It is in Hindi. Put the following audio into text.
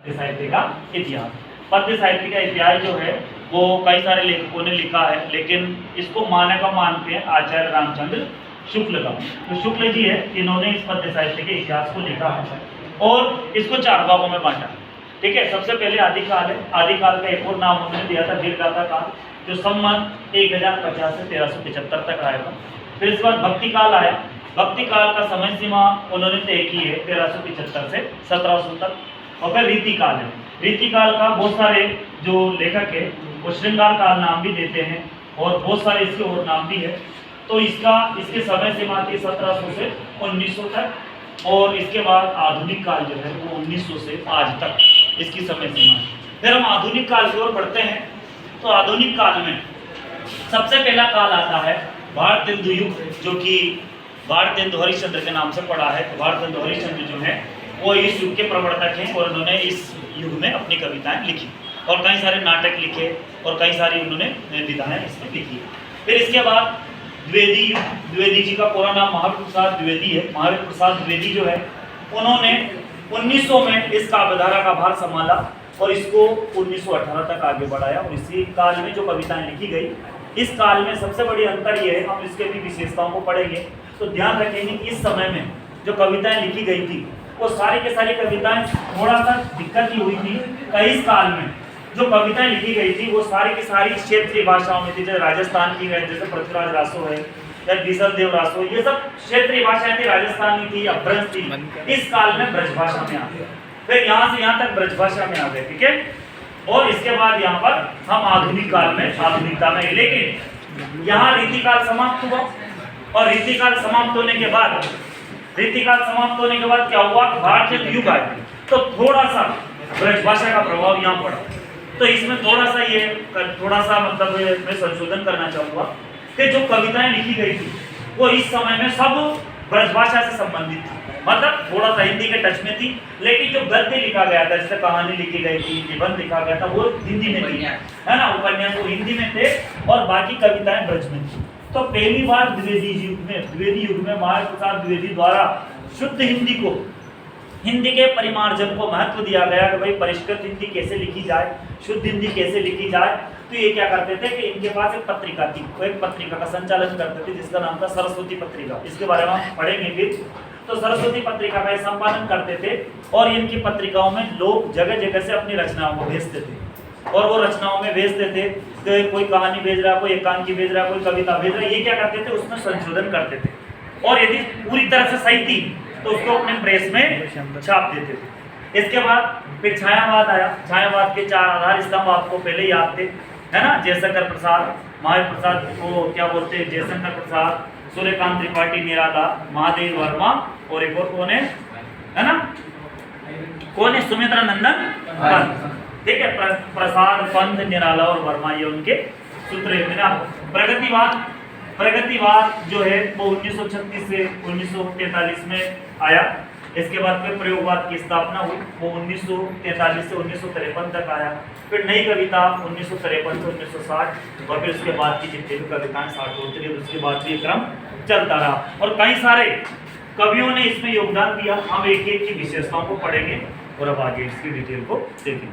पद्य साहित्य का इतिहास। पद्य साहित्य का इतिहास जो है वो कई सारे लेखकों ने लिखा है, लेकिन इसको मानक मानते हैं आचार्य रामचंद्र शुक्ल का। तो शुक्ल जी है, इन्होंने इस पद्य साहित्य के इतिहास को लिखा है और इसको 4 भागों में बांटा। ठीक है, सबसे पहले आदिकाल है। आदिकाल का एक और नाम उन्होंने दिया था वीरगाथा काल, जो संवत 1050 से 1375 तक आएगा। फिर इसके बाद भक्ति काल आया। भक्ति काल का समय सीमा उन्होंने तय की है 1375 से 1700 तक। और फिर रीति काल है। रीति काल का बहुत सारे जो लेखक है वो श्रृंगार काल नाम भी देते हैं और बहुत सारे इसके और नाम भी है। तो इसके समय सीमा थी 1700 से 1900 तक। और इसके बाद आधुनिक काल जो है वो 1900 से आज तक इसकी समय सीमा है। फिर हम आधुनिक काल की ओर बढ़ते हैं। तो आधुनिक काल में सबसे पहला काल आता है भारतेंदु युग, जो कि भारतेंदु हरिश्चंद्र के नाम से पड़ा है। तो भारतेंदु हरिश्चंद्र जो है वो इस युग के प्रवर्तक हैं और उन्होंने इस युग में अपनी कविताएं लिखी और कई सारे नाटक लिखे और कई सारी उन्होंने विधाएं इसमें लिखी। फिर इसके बाद द्विवेदी युग। द्विवेदी जी का पूरा नाम महावीर प्रसाद द्विवेदी है। महावीर प्रसाद द्विवेदी जो है उन्होंने 1900 में इस काव्यधारा का भार संभाला और इसको 1918 तक आगे बढ़ाया। और इसी काल में जो कविताएं लिखी गई, इस काल में सबसे बड़ी अंतर ये है, हम इसके भी विशेषताओं को पढ़ेंगे तो ध्यान रखेंगे कि इस समय में जो कविताएं लिखी गई थी वो सारी की सारी कविताएं थोड़ा सा दिक्कत ही हुई थी। इस काल में जो कविताएं लिखी गई थी वो सारी की सारी क्षेत्रीय भाषाओं में थी। जैसे राजस्थान की है, जैसे पृथ्वीराज रासो है या बीसल देव रासो, ये सब क्षेत्रीय भाषाएं थी, राजस्थानी थी, अपभ्रंश थी। इस काल में ब्रजभाषा में आ गए, फिर यहाँ से यहाँ तक ब्रजभाषा में आ गए। ठीक है, और इसके बाद यहाँ पर हम आधुनिक काल में आधुनिकता में। लेकिन यहाँ रीतिकाल समाप्त हुआ और रीतिकाल समाप्त होने के बाद क्या हुआ, भारतीय युग आया तो थोड़ा सा ब्रजभाषा का प्रभाव यहाँ पड़ा। तो इसमें थोड़ा सा मतलब मैं संशोधन करना चाहूँगा कि जो कविताएं लिखी गई थी वो इस समय में सब ब्रजभाषा से संबंधित थी, मतलब थोड़ा सा हिंदी के टच में थी। लेकिन जो गद्य लिखा गया था, जैसे कहानी लिखी गई थी, निबंध लिखा गया था, वो हिंदी में थी, है ना, उपन्यास वो हिंदी में थे और बाकी कविताएं ब्रज में थी। तो पहली बार द्विवेदी युग में महावीर प्रसाद द्विवेदी द्वारा शुद्ध हिंदी के परिमार्जन को महत्व दिया गया कि भाई परिष्कृत हिंदी कैसे लिखी जाए, शुद्ध हिंदी कैसे लिखी जाए। तो ये क्या करते थे कि इनके पास एक पत्रिका थी, वो एक पत्रिका का संचालन करते थे जिसका नाम था सरस्वती पत्रिका। इसके बारे में हम पढ़ेंगे फिर। तो सरस्वती पत्रिका का संपादन करते थे और इनकी पत्रिकाओं में लोग जगह जगह से अपनी रचनाओं को भेजते थे और वो रचनाओं में भेजते थे कि कोई कहानी भेज रहा है, कोई एकांकी भेज रहा है, कोई कविता भेज रहा है। ये क्या करते थे, उसमें संशोधन करते थे और यदि पूरी तरह से सही थी तो उसको अपने प्रेस में छाप देते थे। इसके बाद फिर छायावाद आया। छायावाद के 4 आधार स्तंभ आपको पहले याद थे, है ना, जयशंकर प्रसाद, महावीर प्रसाद को क्या बोलते हैं, जयशंकर प्रसाद, सूर्यकांत त्रिपाठी निराला, महादेव वर्मा और एक और कौन है ना, कौन है, सुमित्रा नंदन पंत। ठीक है, प्रसाद, पंत, निराला और वर्मा ये उनके सूत्र है। प्रगतिवाद जो है वो 1936 से 1943 में आया। इसके बाद फिर प्रयोगवाद की स्थापना हुई, वो 1943 से 1953 तक आया। फिर नई कविता 1953 से 1960 और फिर उसके बाद की जितनी भी कविताएं 60 होती रही, उसके बाद भी क्रम चलता रहा और कई सारे कवियों ने इसमें योगदान दिया। हम एक एक की विशेषताओं को पढ़ेंगे और अब आगे इसकी डिटेल को देखेंगे।